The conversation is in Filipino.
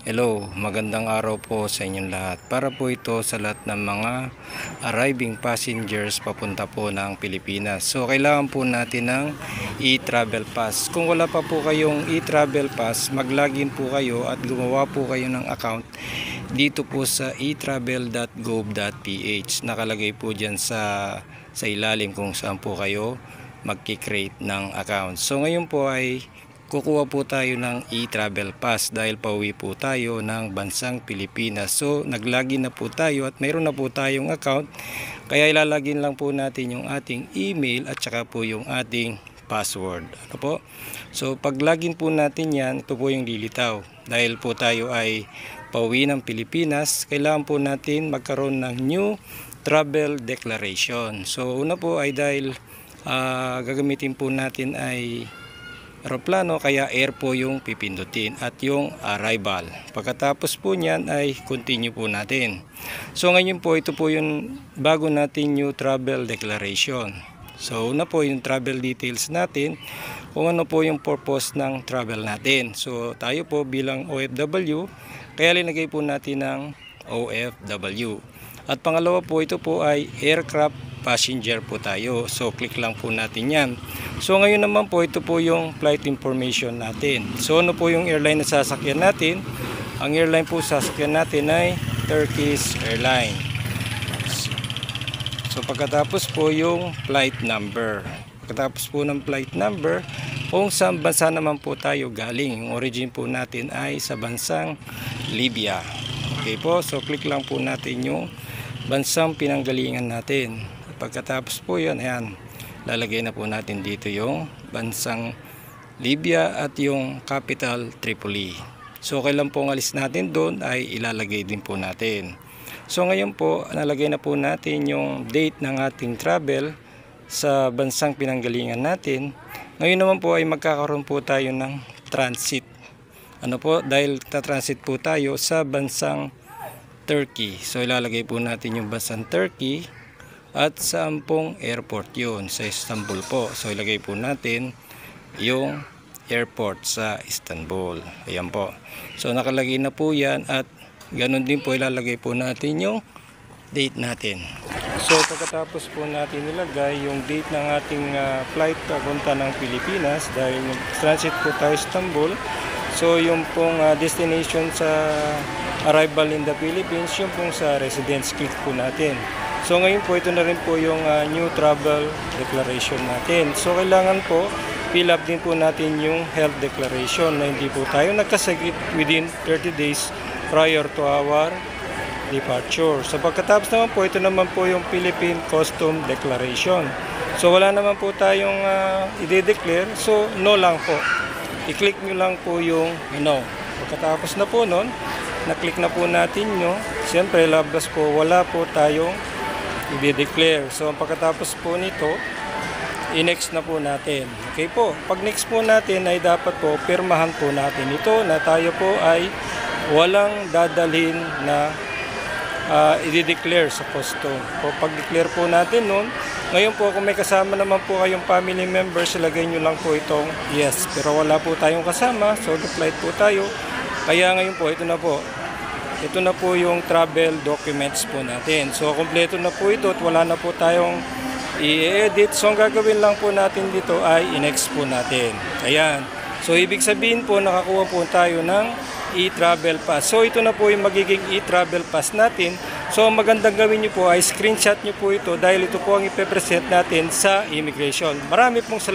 Hello, magandang araw po sa inyong lahat. Para po ito sa lahat ng mga arriving passengers papunta po ng Pilipinas. So, kailangan po natin ng e-travel pass. Kung wala pa po kayong e-travel pass, mag-login po kayo at gumawa po kayo ng account dito po sa etravel.gov.ph. Nakalagay po dyan sa ilalim kung saan po kayo mag-create ng account. So, ngayon po ay kukuha po tayo ng e-travel pass dahil pauwi po tayo ng bansang Pilipinas. So naglagin na po tayo at mayroon na po tayong account, kaya ilalagin lang po natin yung ating email at saka po yung ating password. Ano po? So pag login po natin yan, ito po yung lilitaw. Dahil po tayo ay pauwi ng Pilipinas, kailangan po natin magkaroon ng new travel declaration. So una po ay dahil gagamitin po natin ay aeroplano, kaya air po yung pipindutin at yung arrival. Pagkatapos po niyan ay continue po natin. So ngayon po ito po yung bago natin new travel declaration. So una po yung travel details natin, kung ano po yung purpose ng travel natin. So tayo po bilang OFW, kaya linagay po natin ng OFW. At pangalawa po, ito po ay aircraft passenger po tayo. So click lang po natin yan. So ngayon naman po, ito po yung flight information natin. So ano po yung airline na sasakyan natin? Ang airline po sasakyan natin ay Turkish Airlines. So pagkatapos po yung flight number. Pagkatapos po ng flight number, kung saan bansa naman po tayo galing. Yung origin po natin ay sa bansang Libya. Okay po, so click lang po natin yung bansang pinanggalingan natin. Pagkatapos po yan, ayan, lalagay na po natin dito yung bansang Libya at yung capital Tripoli. So kailan po ang alis natin doon ay ilalagay din po natin. So ngayon po, nalagay na po natin yung date ng ating travel sa bansang pinanggalingan natin. Ngayon naman po ay magkakaroon po tayo ng transit. Ano po, dahil ta-transit po tayo sa bansang Turkey. So ilalagay po natin yung bansang Turkey at saan pong airport yun, sa Istanbul po. So ilagay po natin yung airport sa Istanbul. Ayan po. So nakalagay na po yan at ganun din po ilalagay po natin yung date natin. So pagkatapos po natin ilagay yung date ng ating flight papunta ng Pilipinas, dahil transit po tayo Istanbul. So yung pong destination sa arrival in the Philippines, yung pong sa residence, click po natin. So ngayon po, ito na rin po yung new travel declaration natin. So kailangan po fill up din po natin yung health declaration na hindi po tayo nagkasakit within 30 days prior to our departure. So pagkatapos naman po, ito naman po yung Philippine Custom Declaration. So wala naman po tayong i-declare, so no lang po. I-click nyo lang po yung no. Pagkatapos na po nun, na-click na po natin nyo. Siyempre, labas po, wala po tayong i-declare. So pagkatapos po nito, i-next na po natin. Okay po. Pag next po natin ay dapat po pirmahan po natin ito na tayo po ay walang dadalhin na i-declare sa custom. So pag declare po natin nun, ngayon po kung may kasama naman po kayong family members, ilagay nyo lang po itong yes. Pero wala po tayong kasama, solo flight po tayo. Kaya ngayon po, ito na po. Ito na po yung travel documents po natin. So, kompleto na po ito at wala na po tayong i-edit. So, ang gagawin lang po natin dito ay i-next po natin. Ayan. So, ibig sabihin po, nakakuha po tayo ng e-travel pass. So, ito na po yung magiging e-travel pass natin. So, ang magandang gawin nyo po ay screenshot nyo po ito dahil ito po ang ipe-present natin sa immigration. Marami pong salamat.